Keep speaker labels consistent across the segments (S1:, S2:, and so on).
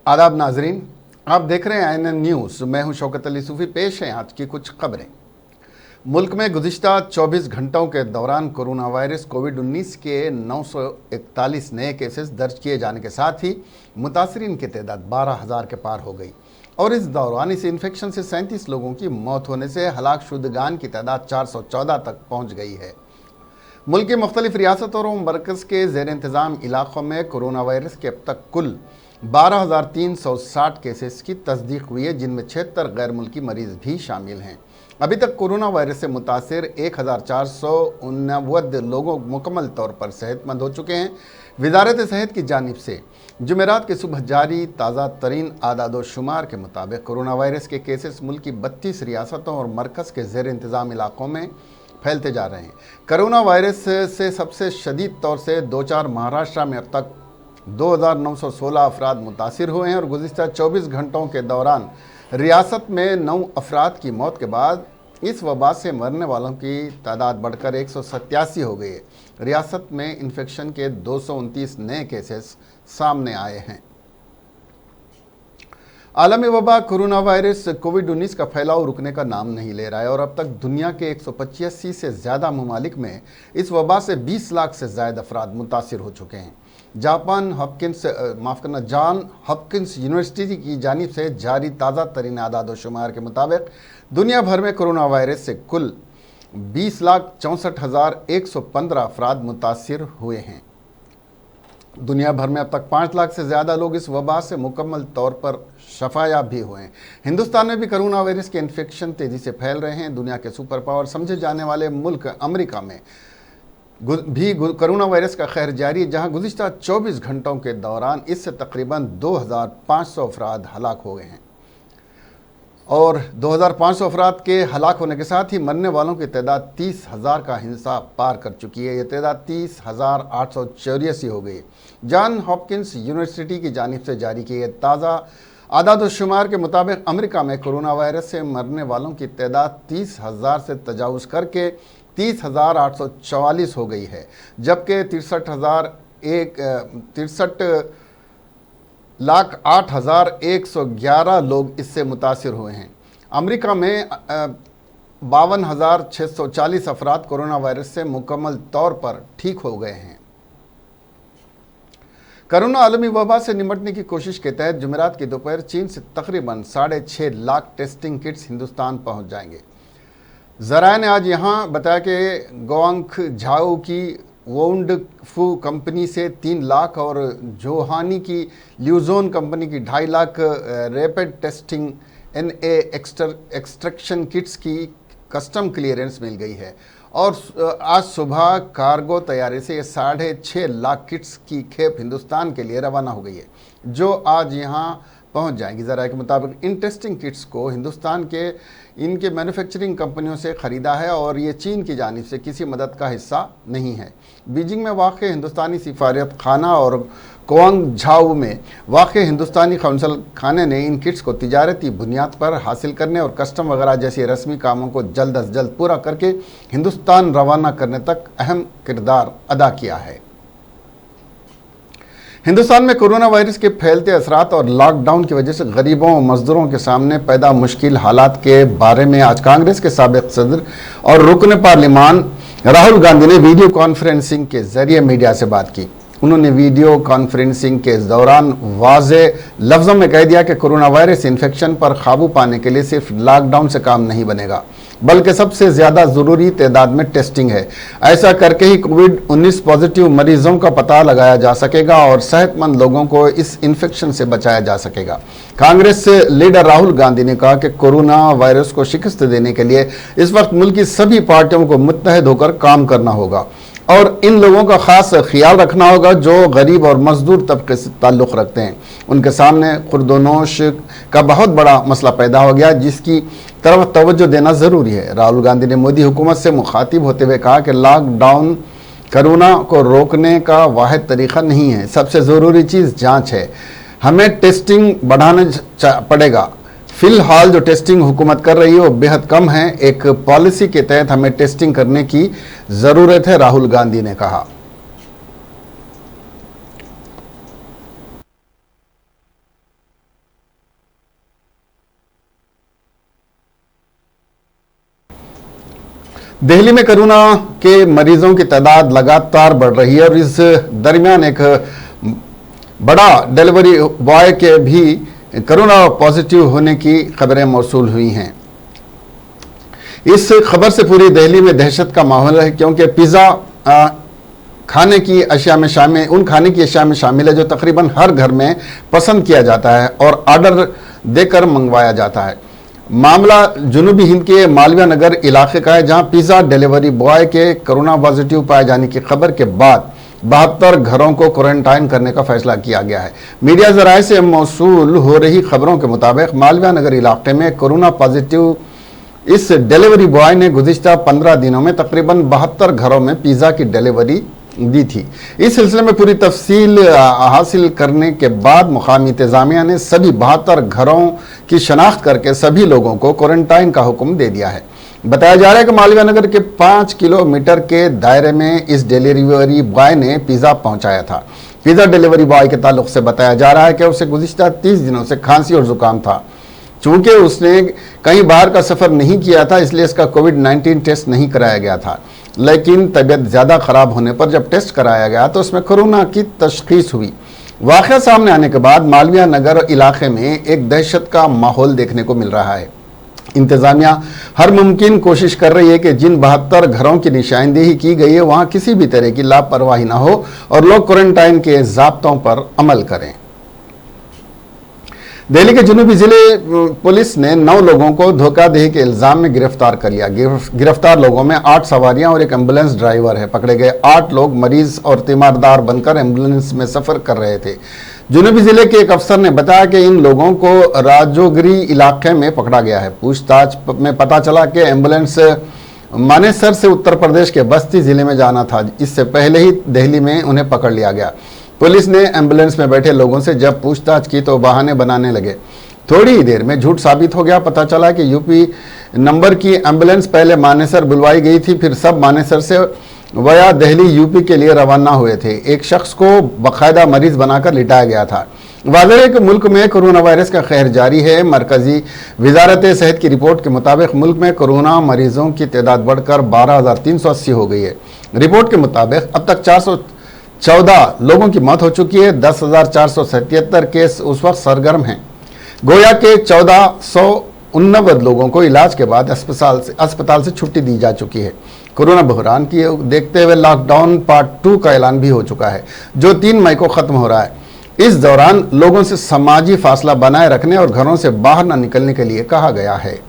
S1: आदाब नाजरीन, आप देख रहे हैं INN न्यूज़। मैं हूं शौकत अली सूफी। पेश हैं आज की कुछ खबरें। मुल्क में गुज़िश्ता 24 घंटों के दौरान कोरोना वायरस कोविड-19 के 941 नए केसेस दर्ज किए जाने के साथ ही मुतासरीन की तादाद 12,000 के पार हो गई और इस दौरान इस इन्फेक्शन से 37 लोगों की मौत होने से हलाक शुदगान की तादाद 414 तक पहुँच गई है। मुल्क की मुख्तलिफ रियासतों और मरकज़ के ज़ेर इंतज़ाम इलाक़ों में कोरोना वायरस के अब तक कुल 12,360 केसेस की तस्दीक हुई है, जिनमें 76 गैर मुल्की मरीज़ भी शामिल हैं। अभी तक कोरोना वायरस से मुतासिर 1,489 लोगों मुकम्मल तौर पर सेहतमंद हो चुके हैं। वज़ारत सेहत की जानिब से जुमेरात की सुबह जारी ताज़ा तरीन आदाद-ओ-शुमार के मुताबिक कोरोना वायरस के केसेस मुल्क की 32 रियासतों और मरकज़ के ज़ेर इंतज़ाम इलाक़ों में फैलते जा रहे हैं। कोरोना वायरस से सबसे शदीद तौर से 2-4 महाराष्ट्र में अब तक 2,916 अफराद मुतासिर हुए हैं और गुज़िश्ता 24 घंटों के दौरान रियासत में 9 अफराद की मौत के बाद इस वबा से मरने वालों की तादाद बढ़कर 187 हो गई है। रियासत में इन्फेक्शन के 229 नए केसेस सामने आए हैं। आलमी वबा कोरोना वायरस कोविड-19 का फैलाव रुकने का नाम नहीं ले रहा है और अब तक दुनिया के 185 से ज़्यादा ममालिक में इस वबा से 20 लाख से ज़्यादा अफराद मुतासिर हो चुके हैं। जॉन हॉपकिंस यूनिवर्सिटी की जानिब से जारी ताज़ा तरीन आदाद-ओ-शुमार के मुताबिक दुनिया भर में कोरोना वायरस से कुल 20,64,115 अफराद मुतासिर हुए हैं। दुनिया भर में अब तक 5 लाख से ज़्यादा लोग इस वबा से मुकम्मल तौर पर शफायाब भी हुए हैं। हिंदुस्तान में भी कोरोना वायरस के इन्फेक्शन तेज़ी से फैल रहे हैं। दुनिया के सुपर पावर समझे जाने वाले मुल्क अमेरिका में भी कोरोना वायरस का कहर जारी है, जहां गुज़िश्ता 24 घंटों के दौरान इससे तकरीबन 2,500 अफराद हलाक हो गए हैं और 2,500 अफराद के हलाक होने के साथ ही मरने वालों की तादाद 30,000 का हिस्सा पार कर चुकी है। यह तादाद 30,884 हो गई। जॉन हॉपकिंस यूनिवर्सिटी की जानिब से जारी किए ताज़ा आदाद-ओ-शुमार के मुताबिक अमेरिका में कोरोना वायरस से मरने वालों की तादाद 30,000 से तजावुज़ करके 30,844 हो गई है, जबकि 63,08,111 लोग इससे मुतासिर हुए हैं। अमेरिका में 52,640 अफराद कोरोना वायरस से मुकम्मल तौर पर ठीक हो गए हैं। कोरोना आलमी वबा से निपटने की कोशिश के तहत जुमेरात की दोपहर चीन से तकरीबन 6.5 लाख टेस्टिंग किट्स हिंदुस्तान पहुंच जाएंगे। ज़राए ने आज यहाँ बताया कि गोआंग झाओ की वोंड फू कंपनी से 3 लाख और जोहानी की ल्यूजोन कंपनी की 2.5 lakh rapid testing NA extraction kits की कस्टम क्लियरेंस मिल गई है और आज सुबह कार्गो तैयारी से 6.5 लाख किट्स की खेप हिंदुस्तान के लिए रवाना हो गई है, जो आज यहाँ पहुंच जाएंगी। ज़रा के मुताबिक इन टेस्टिंग किट्स को हिंदुस्तान के इनके मैन्युफैक्चरिंग कंपनियों से ख़रीदा है और ये चीन की जानिब से किसी मदद का हिस्सा नहीं है। बीजिंग में वाक़ हिंदुस्तानी सिफारत खाना और गोआंग झाओ में वाक़ हिंदुस्तानी कौंसल खाने ने इन किट्स को तिजारती बुनियाद पर हासिल करने और कस्टम वगैरह जैसे रस्मी कामों को जल्द अज जल्द पूरा करके हिंदुस्तान रवाना करने तक अहम किरदार अदा किया है। हिंदुस्तान में कोरोना वायरस के फैलते असरात और लॉकडाउन की वजह से गरीबों और मजदूरों के सामने पैदा मुश्किल हालात के बारे में आज कांग्रेस के साबिक सदर और रुकन पार्लिमान राहुल गांधी ने वीडियो कॉन्फ्रेंसिंग के जरिए मीडिया से बात की। उन्होंने वीडियो कॉन्फ्रेंसिंग के दौरान वाज़े लफ्ज़ों में कह दिया कि कोरोना वायरस इन्फेक्शन पर काबू पाने के लिए सिर्फ लॉकडाउन से काम नहीं बनेगा, बल्कि सबसे ज़्यादा ज़रूरी तादाद में टेस्टिंग है। ऐसा करके ही कोविड-19 पॉजिटिव मरीजों का पता लगाया जा सकेगा और सेहतमंद लोगों को इस इन्फेक्शन से बचाया जा सकेगा। कांग्रेस लीडर राहुल गांधी ने कहा कि कोरोना वायरस को शिकस्त देने के लिए इस वक्त मुल्क की सभी पार्टियों को मुत्तहद होकर काम करना होगा और इन लोगों का ख़ास ख्याल रखना होगा जो गरीब और मजदूर तबके से ताल्लुक़ रखते हैं। उनके सामने खुर्दोनोश का बहुत बड़ा मसला पैदा हो गया, जिसकी तरफ तवज्जो देना ज़रूरी है। राहुल गांधी ने मोदी हुकूमत से मुखातिब होते हुए कहा कि लॉकडाउन कोरोना को रोकने का वाहिद तरीक़ा नहीं है, सबसे ज़रूरी चीज़ जाँच है। हमें टेस्टिंग बढ़ाना पड़ेगा। फ़िलहाल जो टेस्टिंग हुकूमत कर रही है वो बेहद कम है। एक पॉलिसी के तहत हमें टेस्टिंग करने की ज़रूरत है, राहुल गांधी ने कहा। दिल्ली में कोरोना के मरीजों की तादाद लगातार बढ़ रही है और इस दरमियान एक बड़ा डिलीवरी बॉय के भी कोरोना पॉजिटिव होने की खबरें मौसूल हुई हैं। इस खबर से पूरी दिल्ली में दहशत का माहौल है, क्योंकि पिज़्ज़ा खाने की अशिया में शामिल है जो तकरीबन हर घर में पसंद किया जाता है और ऑर्डर देकर मंगवाया जाता है। मामला जुनूबी हिंद के मालवीय नगर इलाके का है, जहां पिज़्ज़ा डिलीवरी बॉय के कोरोना पॉजिटिव पाए जाने की खबर के बाद 72 घरों को क्वारंटाइन करने का फैसला किया गया है। मीडिया जराए से मौसूल हो रही खबरों के मुताबिक मालवीय नगर इलाके में कोरोना पॉजिटिव इस डिलीवरी बॉय ने गुज़िश्ता 15 दिनों में तकरीबन 72 घरों में पिज़्ज़ा की डिलीवरी दी थी। इस सिलसिले में पूरी तफसील हासिल करने के बाद मुकामी इंतजामिया ने सभी 72 घरों की शनाख्त करके सभी लोगों को क्वारंटाइन का हुक्म दे दिया है। बताया जा रहा है कि मालवीय नगर के 5 किलोमीटर के दायरे में इस डिलीवरी बॉय ने पिज़्ज़ा पहुंचाया था। पिज़्ज़ा डिलीवरी बॉय के ताल्लुक से बताया जा रहा है कि उसे गुज़िश्ता 30 दिनों से खांसी और जुकाम था। चूंकि उसने कहीं बाहर का सफ़र नहीं किया था, इसलिए इसका कोविड-19 टेस्ट नहीं कराया गया था, लेकिन तबीयत ज़्यादा ख़राब होने पर जब टेस्ट कराया गया तो उसमें कोरोना की तशख़ीस हुई। वाक़या सामने आने के बाद मालवीय नगर इलाके में एक दहशत का माहौल देखने को मिल रहा है। इंतज़ामिया हर मुमकिन कोशिश कर रही है कि जिन 72 घरों की निशानदेही की गई है वहाँ किसी भी तरह की लापरवाही ना हो और लोग क्वारंटाइन के ज़ाब्तों पर अमल करें। दिल्ली के जुनूबी जिले पुलिस ने 9 लोगों को धोखाधड़ी के इल्जाम में गिरफ्तार कर लिया। गिरफ्तार लोगों में 8 सवारियां और एक एम्बुलेंस ड्राइवर है। पकड़े गए 8 लोग मरीज और तीमारदार बनकर एम्बुलेंस में सफर कर रहे थे। जुनूबी जिले के एक अफसर ने बताया कि इन लोगों को राजौरी इलाके में पकड़ा गया है। पूछताछ में पता चला कि एम्बुलेंस मानेसर से उत्तर प्रदेश के बस्ती जिले में जाना था। इससे पहले ही दिल्ली में उन्हें पकड़ लिया गया। पुलिस ने एम्बुलेंस में बैठे लोगों से जब पूछताछ की तो बहाने बनाने लगे। थोड़ी ही देर में झूठ साबित हो गया। पता चला कि यूपी नंबर की एम्बुलेंस पहले मानेसर बुलवाई गई थी, फिर सब मानेसर से वया दिल्ली यूपी के लिए रवाना हुए थे। एक शख्स को बाकायदा मरीज बनाकर लिटाया गया था। वाज़ेह है कि मुल्क में कोरोना वायरस का कहर जारी है। मरकजी वजारत सेहत की रिपोर्ट के मुताबिक मुल्क में कोरोना मरीजों की तादाद बढ़कर 12,380 हो गई है। रिपोर्ट के मुताबिक अब तक 414 लोगों की मौत हो चुकी है। 10,477 केस उस वक्त सरगर्म हैं। गोया के 1419 लोगों को इलाज के बाद अस्पताल से छुट्टी दी जा चुकी है। कोरोना बहरान की देखते हुए लॉकडाउन पार्ट 2 का ऐलान भी हो चुका है, जो 3 मई को ख़त्म हो रहा है। इस दौरान लोगों से समाजी फासला बनाए रखने और घरों से बाहर न निकलने के लिए कहा गया है।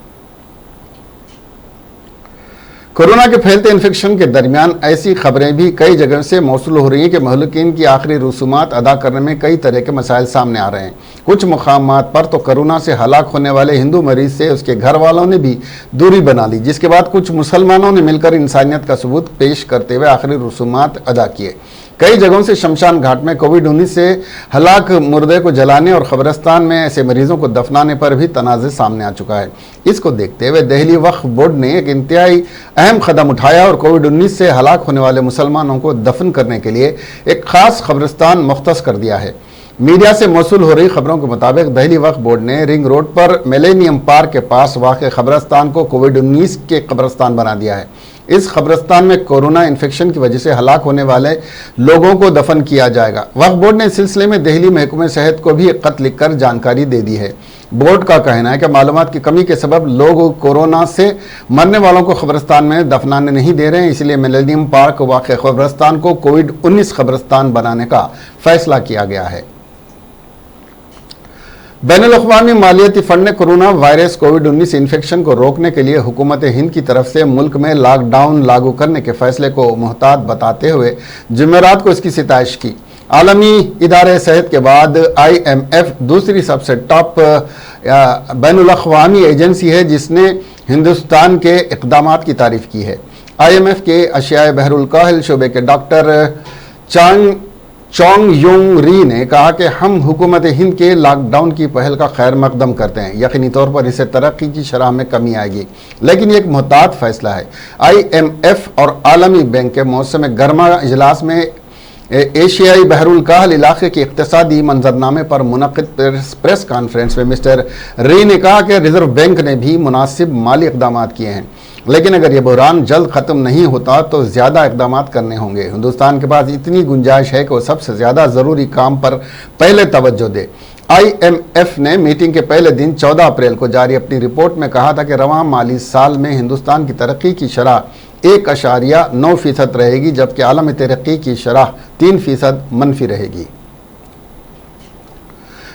S1: कोरोना के फैलते इन्फेक्शन के दरमियान ऐसी खबरें भी कई जगह से मौसूल हो रही हैं कि महलूकीन की आखिरी रसूमात अदा करने में कई तरह के मसाइल सामने आ रहे हैं। कुछ मकामात पर तो कोरोना से हलाक होने वाले हिंदू मरीज से उसके घर वालों ने भी दूरी बना ली, जिसके बाद कुछ मुसलमानों ने मिलकर इंसानियत का सबूत पेश करते हुए आखिरी रसूमात अदा किए। कई जगहों से शमशान घाट में कोविड-19 से हलाक मुर्दे को जलाने और कब्रिस्तान में ऐसे मरीजों को दफनाने पर भी तनाज़े सामने आ चुका है। इसको देखते हुए दिल्ली वक्फ बोर्ड ने एक इंतहाई अहम कदम उठाया और कोविड-19 से हलाक होने वाले मुसलमानों को दफन करने के लिए एक खास कब्रिस्तान मुख्तस कर दिया है। मीडिया से मौसूल हो रही खबरों के मुताबिक दिल्ली वक्फ बोर्ड ने रिंग रोड पर मिलेनियम पार्क के पास वाक़ कब्रिस्तान को कोविड-19 के कब्रिस्तान बना दिया है। इस कब्रिस्तान में कोरोना इन्फेक्शन की वजह से हलाक होने वाले लोगों को दफन किया जाएगा। वक्फ बोर्ड ने इस सिलसिले में दिल्ली महकमे सेहत को भी एक खत लिखकर जानकारी दे दी है। बोर्ड का कहना है कि मालूमात की कमी के सबब लोग कोरोना से मरने वालों को कब्रिस्तान में दफनाने नहीं दे रहे हैं, इसलिए मिलेनियम पार्क वाक़ कब्रिस्तान को कोविड-19 कब्रिस्तान बनाने का फैसला किया गया है। बैनुल-अक़वामी मालियाती फंड ने कोरोना वायरस कोविड-19 इन्फेक्शन को रोकने के लिए हुकूमत हिंद की तरफ से मुल्क में लॉकडाउन लागू करने के फैसले को मुहतात बताते हुए जुमेरात को इसकी सिताइश की। आलमी इदारे सेहत के बाद IMF दूसरी सबसे टॉप बैनुल-अक़वामी एजेंसी है जिसने हिंदुस्तान के इक़दामात की तारीफ़ की है। IMF के अशियाए बहरुल काहिल शोबे के डॉक्टर चोंग योंग री ने कहा कि हम हुकूमत हिंद के लॉकडाउन की पहल का खैर मकदम करते हैं। यकीनी तौर पर इससे तरक्की की शरह में कमी आएगी, लेकिन ये एक मुहतात फैसला है। IMF और आलमी बैंक के मौसम गर्मा इजलास में एशियाई बहरुल काहिल इलाके के इक़्तिसादी मंजरनामे पर मुनक़िद प्रेस कॉन्फ्रेंस में मिस्टर री ने कहा कि रिजर्व बैंक ने भी मुनासिब माली इक़दामात किए हैं। लेकिन अगर ये बहरान जल्द ख़त्म नहीं होता तो ज़्यादा इकदाम करने होंगे। हिंदुस्तान के पास इतनी गुंजाइश है कि वो सबसे ज़्यादा ज़रूरी काम पर पहले तवज्जो दे। IMF ने मीटिंग के पहले दिन 14 अप्रैल को जारी अपनी रिपोर्ट में कहा था कि रवां माली साल में हिंदुस्तान की तरक्की की शरह 1.9% रहेगी, जबकि आलमी तरक्की की शरह 3% मनफी रहेगी।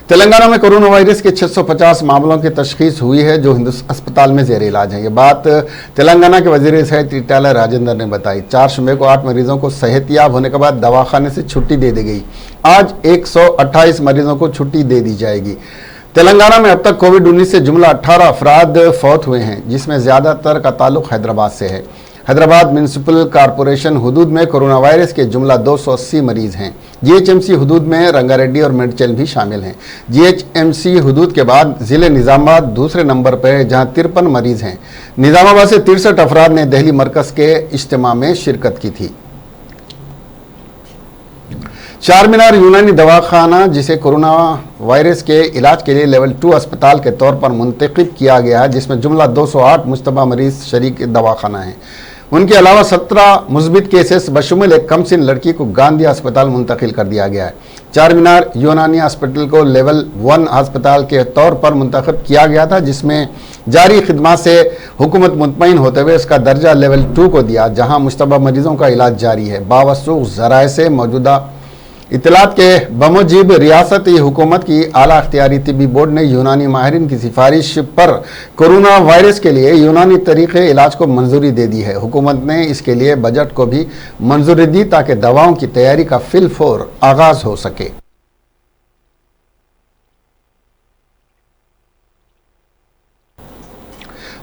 S1: तेलंगाना में कोरोना वायरस के 650 मामलों की तशखीस हुई है, जो अस्पताल में जेर इलाज है। ये बात तेलंगाना के वजीर सेहत ईटाला राजेंद्र ने बताई। 4 शुबे को 8 मरीजों को सेहतियाब होने के बाद दवाखाने से छुट्टी दे दी गई। आज 128 मरीजों को छुट्टी दे दी जाएगी। तेलंगाना में अब तक कोविड-19 से जुमला 18 अफराद फौत हुए हैं, जिसमें ज़्यादातर का ताल्लुक हैदराबाद से है। हैदराबाद म्यूनसिपल कॉरपोरेशन हुदूद में कोरोना वायरस के जुमला 280 मरीज हैं। GHMC हुदूद में रंगारेड्डी और मेडचल भी शामिल हैं। GHMC हुदूद के बाद ज़िले निज़ामाबाद दूसरे नंबर पर है, जहां 53 मरीज हैं। निज़ामाबाद से 63 अफराद ने दिल्ली मरकज़ के इज्तिमा में शिरकत की थी। चारमीनार यूनानी दवाखाना, जिसे कोरोना वायरस के इलाज के लिए लेवल 2 अस्पताल के तौर पर मुंतखब किया गया है, जिसमें जुमला 208 मुश्तबा मरीज शरीक दवाखाना है। उनके अलावा 17 मुस्बित केसेस बशुमल एक कमसिन लड़की को गांधी अस्पताल मुंतकिल कर दिया गया है। चारमीनार यूनानी हॉस्पिटल को लेवल 1 अस्पताल के तौर पर मुंतखब किया गया था, जिसमें जारी खिदमत से हुकूमत मुतमईन होते हुए इसका दर्जा लेवल 2 को दिया, जहां मुश्तबा मरीजों का इलाज जारी है। बावसूख ज़राए से मौजूदा इतलात के बमुजिब रियासती हुकूमत की आला अख्तियारी तिब्बी बोर्ड ने यूनानी माहिरीन की सिफारिश पर कोरोना वायरस के लिए यूनानी तरीक़े इलाज को मंजूरी दे दी है। हुकूमत ने इसके लिए बजट को भी मंजूरी दी ताकि दवाओं की तैयारी का फिलफौर आगाज़ हो सके।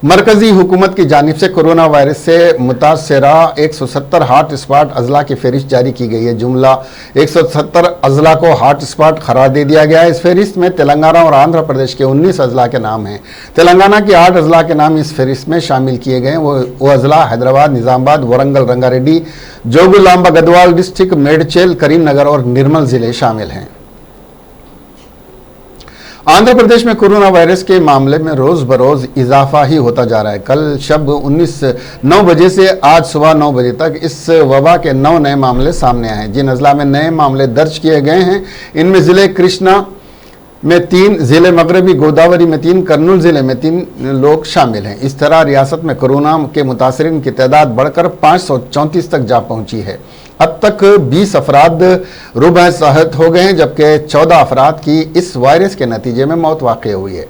S1: मरकजी हुकूमत की जानिब से कोरोना वायरस से मुतासरा 170 हॉट स्पॉट अजला की फहरिस्त जारी की गई है। जुमला 170 अजला को हॉट स्पॉट करार दे दिया गया है। इस फहरिस्त में तेलंगाना और आंध्र प्रदेश के 19 अजला के नाम हैं। तेलंगाना के 8 अजला के नाम इस फहरिस्त में शामिल किए गए हैं। वो अजला हैदराबाद, निज़ामाबाद, वरंगल, रंगारेड्डी, जोगुलांबा, गदवाल डिस्ट्रिक्ट, मेडचल, करीमनगर और निर्मल जिले शामिल हैं। आंध्र प्रदेश में कोरोना वायरस के मामले में रोज बरोज इजाफा ही होता जा रहा है। कल शब 9 बजे से आज सुबह 9 बजे तक इस वबा के 9 नए मामले सामने आए हैं। जिन अजला में नए मामले दर्ज किए गए हैं, इनमें ज़िले कृष्णा में 3, ज़िले मगरबी गोदावरी में 3, कर्नूल ज़िले में 3 लोग शामिल हैं। इस तरह रियासत में कोरोना के मुतासरीन की तादाद बढ़कर 534 तक जा पहुंची है। अब तक 20 अफराद रुबह सेहत हो गए हैं, जबकि 14 अफराद की इस वायरस के नतीजे में मौत वाक़ हुई है।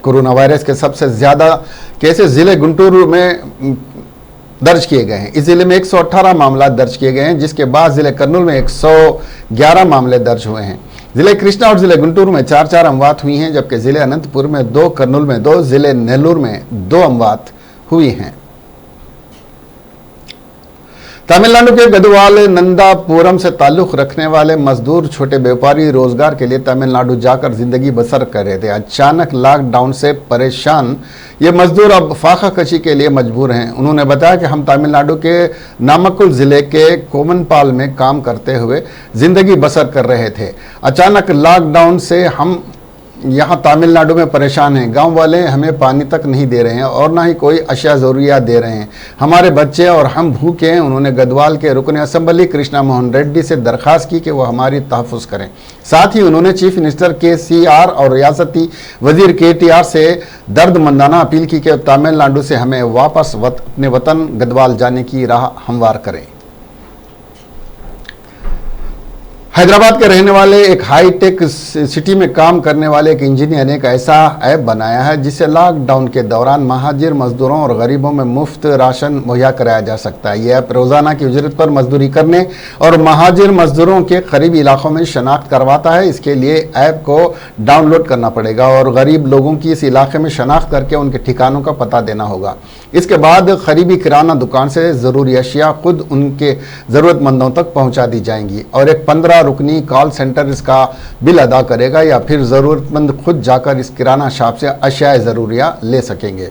S1: कोरोना वायरस के सबसे ज़्यादा केसेस ज़िले गुंटूर में दर्ज किए गए हैं। इस ज़िले में 118 मामला दर्ज किए गए हैं, जिसके बाद ज़िले कर्नूल में 111 मामले दर्ज हुए हैं। ज़िले कृष्णा और ज़िले गुंटूर में 4-4 अमवात हुई हैं, जबकि ज़िले अनंतपुर में 2, कर्नूल में 2, ज़िले नेल्लूर में 2 अमवात हुई हैं। तमिलनाडु के गदवाल नंदापुरम से ताल्लुक़ रखने वाले मजदूर छोटे व्यापारी रोजगार के लिए तमिलनाडु जाकर जिंदगी बसर कर रहे थे। अचानक लॉकडाउन से परेशान ये मजदूर अब फाका कशी के लिए मजबूर हैं। उन्होंने बताया कि हम तमिलनाडु के नामक्कुल ज़िले के कोमनपाल में काम करते हुए ज़िंदगी बसर कर रहे थे। अचानक लॉकडाउन से हम यहाँ तमिलनाडु में परेशान हैं। गांव वाले हमें पानी तक नहीं दे रहे हैं और ना ही कोई अशिया ज़रूरियात दे रहे हैं। हमारे बच्चे और हम भूखे हैं। उन्होंने गदवाल के रुकन असम्बली कृष्णा मोहन रेड्डी से दरख्वास्त की कि वह हमारी तहफ़्फ़ुज़ करें। साथ ही उन्होंने चीफ मिनिस्टर KCR और रियासती वजीर KTR से दर्दमंदाना अपील की कि तमिलनाडु से हमें वापस अपने वतन गदवाल जाने की राह हमवार करें। हैदराबाद के रहने वाले एक हाईटेक सिटी में काम करने वाले एक इंजीनियर ने एक ऐसा ऐप बनाया है जिससे लॉकडाउन के दौरान महाजिर मजदूरों और गरीबों में मुफ्त राशन मुहैया कराया जा सकता है। यह ऐप रोज़ाना की उजरत पर मजदूरी करने और महाजिर मजदूरों के करीबी इलाकों में शनाख्त करवाता है। इसके लिए ऐप को डाउनलोड करना पड़ेगा और गरीब लोगों की इस इलाके में शनाख्त करके उनके ठिकानों का पता देना होगा। इसके बाद करीबी किराना दुकान से ज़रूरी अशिया खुद उनके ज़रूरतमंदों तक पहुँचा दी जाएंगी और एक 15 रुकनी कॉल सेंटर इसका बिल अदा करेगा या फिर ज़रूरतमंद खुद जाकर इस किराना शॉप से अशिया ज़रूरिया ले सकेंगे।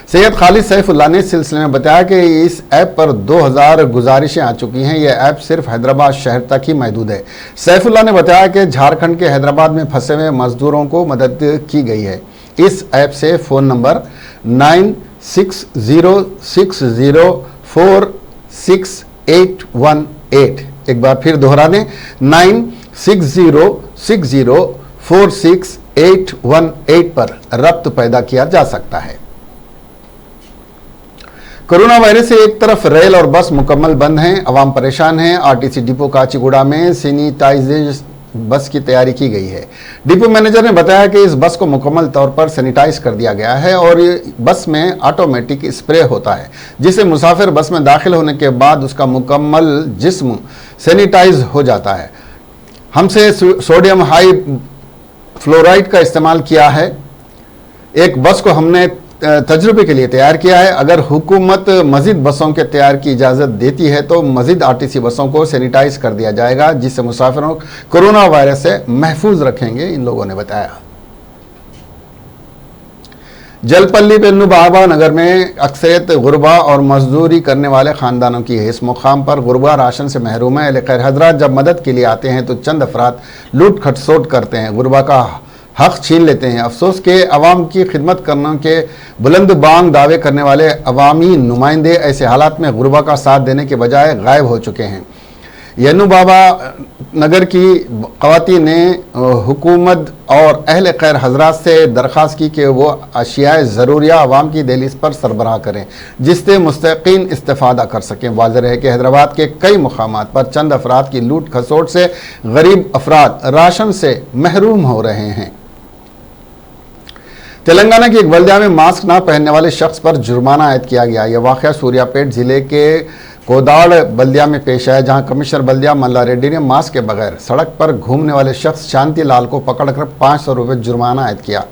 S1: सैयद खालिद सैफुल्लाह ने इस सिलसिले में बताया कि इस ऐप पर 2000 गुजारिशें आ चुकी हैं। यह ऐप सिर्फ हैदराबाद शहर तक ही महदूद है। सैफुल्लाह ने बताया कि झारखंड के हैदराबाद में फंसे हुए मजदूरों को मदद की गई है। इस ऐप से फ़ोन नंबर 9 9606046818। एक बार फिर दोहरा दें, 9606046818 पर रब्त पैदा किया जा सकता है। कोरोना वायरस से एक तरफ रेल और बस मुकम्मल बंद हैं, अवाम परेशान हैं। आरटीसी डिपो काचीगुड़ा में सैनिटाइजेशन बस की तैयारी की गई है। डिपो मैनेजर ने बताया कि इस बस को मुकम्मल तौर पर सैनिटाइज कर दिया गया है और बस में ऑटोमेटिक स्प्रे होता है, जिससे मुसाफिर बस में दाखिल होने के बाद उसका मुकम्मल जिस्म सैनिटाइज हो जाता है। हमसे सोडियम हाई फ्लोराइड का इस्तेमाल किया है। एक बस को हमने तजुर्बे के लिए तैयार किया है। अगर हुकूमत मजीद बसों के तैयार की इजाज़त देती है तो मजीद आरटीसी बसों को सैनिटाइज कर दिया जाएगा, जिससे मुसाफिरों को कोरोना वायरस से महफूज रखेंगे, इन लोगों ने बताया। जलपल्ली बेन्नू बाबा नगर में अक्सरियत गुरबा और मजदूरी करने वाले ख़ानदानों की है। इस मुकाम पर गुरबा राशन से महरूम है। अहले खैर हजरात जब मदद के लिए आते हैं तो चंद अफराद लूट खटसोट करते हैं, गुरबा का हक छीन लेते हैं। अफसोस के अवाम की खिदमत करने के बुलंद बांग दावे करने वाले अवामी नुमाइंदे ऐसे हालात में गुरबा का साथ देने के बजाय गायब हो चुके हैं। यन्नू बाबा नगर की ख़वातीन ने हुकूमत और अहले खैर हजरात से दरख्वास्त की कि वो अशियाए ज़रूरिया अवाम की दहलीज पर सरबराह करें, जिससे मुस्तकीन इस्तेफ़ादा कर सकें। वाज़ेह है कि हैदराबाद के कई मुकामात पर चंद अफराद की लूट खसोट से गरीब अफराद राशन से महरूम हो रहे हैं। तेलंगाना की एक बल्दिया में मास्क ना पहनने वाले शख्स पर जुर्माना आयद किया गया। यह वाक़या सूर्यापेट ज़िले के कोदाड़ बल्दिया में पेश आया, जहां कमिश्नर बल्दिया मल्ला रेड्डी ने मास्क के बगैर सड़क पर घूमने वाले शख्स शांति लाल को पकड़कर 500 रुपये जुर्माना आयद किया।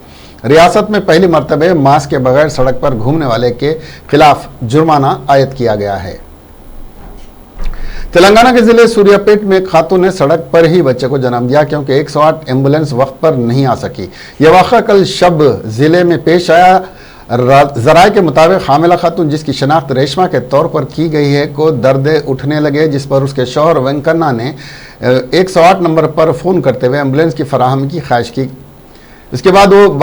S1: रियासत में पहली मरतबे मास्क के बगैर सड़क पर घूमने वाले के खिलाफ जुर्माना आयद किया गया है। तेलंगाना के जिले सूर्यापेट में एक खातून ने सड़क पर ही बच्चे को जन्म दिया, क्योंकि 108 एम्बुलेंस वक्त पर नहीं आ सकी। यह वाक़ा कल शब जिले में पेश आया। ज़राए के मुताबिक हामिला खातून, जिसकी शनाख्त रेशमा के तौर पर की गई है, को दर्द उठने लगे, जिस पर उसके शौहर वेंकन्ना ने 108 नंबर पर फ़ोन करते हुए एम्बुलेंस की फराहमी की ख्वाहिश की। इसके बाद वो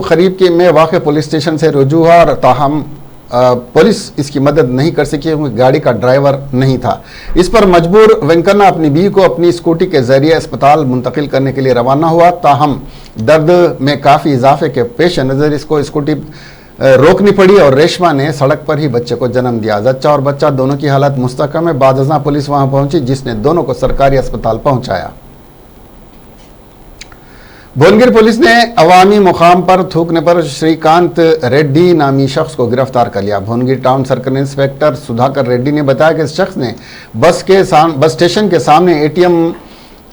S1: करीब के में वाक़ पुलिस स्टेशन से रुजू हुआ और ताहम पुलिस इसकी मदद नहीं कर सकी क्योंकि गाड़ी का ड्राइवर नहीं था। इस पर मजबूर वेंकन्ना अपनी बीवी को अपनी स्कूटी के जरिए अस्पताल मुंतकिल करने के लिए रवाना हुआ। ताहम दर्द में काफ़ी इजाफे के पेश नज़र इसको स्कूटी रोकनी पड़ी और रेशमा ने सड़क पर ही बच्चे को जन्म दिया। जच्चा और बच्चा दोनों की हालत मुस्तकम है। बादजा पुलिस वहां पहुंची, जिसने दोनों को सरकारी अस्पताल पहुंचाया। भुवनगिर पुलिस ने अवामी मुकाम पर थूकने पर श्रीकांत रेड्डी नामी शख्स को गिरफ्तार कर लिया। Bhuvanagiri town circle inspector Sudhakar Reddy ने बताया कि इस शख्स ने बस स्टेशन के सामने एटीएम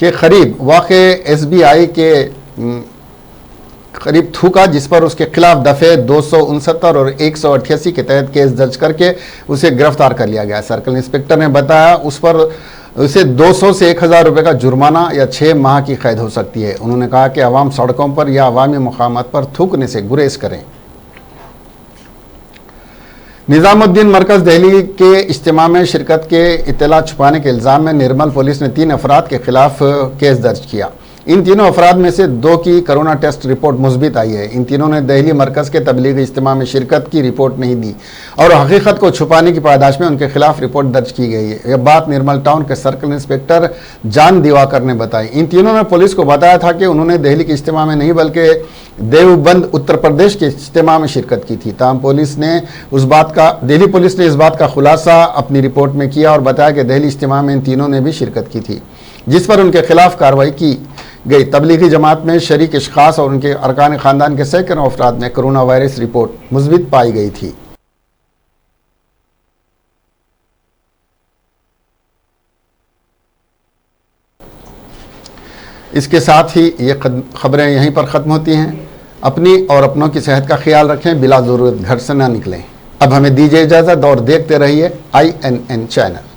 S1: के करीब वाक़े SBI के करीब थूका, जिस पर उसके खिलाफ दफ़े 269 और 188 के तहत केस दर्ज करके उसे गिरफ्तार कर लिया गया। सर्कल इंस्पेक्टर ने बताया उसे 200 से 1000 रुपये का जुर्माना या 6 माह की कैद हो सकती है। उन्होंने कहा कि अवाम सड़कों पर या अवामी मुकामात पर थूकने से गुरेज करें। निज़ामुद्दीन मरकज़ दिल्ली के इज्तिमा में शिरकत के इत्तला छुपाने के इल्ज़ाम में निर्मल पुलिस ने 3 अफराद के खिलाफ केस दर्ज किया। इन तीनों अफराद में से 2 की कोरोना टेस्ट रिपोर्ट मुस्बित आई है। इन तीनों ने दिल्ली मरकज़ के तबलीगी इज्तिमा में शिरकत की रिपोर्ट नहीं दी और हकीकत को छुपाने की पायदाश में उनके खिलाफ रिपोर्ट दर्ज की गई है। यह बात निर्मल टाउन के सर्कल इंस्पेक्टर जान दिवाकर ने बताई। इन तीनों ने पुलिस को बताया था कि उन्होंने दिल्ली के इज्तिमा में नहीं बल्कि देवबंद उत्तर प्रदेश के इज्तिमा में शिरकत की थी। ताहम दिल्ली पुलिस ने इस बात का खुलासा अपनी रिपोर्ट में किया और बताया कि दिल्ली इज्तिमा में इन तीनों ने भी शिरकत की थी, जिस पर उनके खिलाफ कार्रवाई की गई। तबलीगी जमात में शरीक अशखास और उनके अरकान ख़ानदान के सैकड़ों अफराद में कोरोना वायरस रिपोर्ट मुस्बित पाई गई थी। इसके साथ ही ये खबरें यहीं पर ख़त्म होती हैं। अपनी और अपनों की सेहत का ख्याल रखें, बिला ज़रूरत घर से ना निकलें। अब हमें दीजिए इजाज़त और देखते रहिए INN चैनल।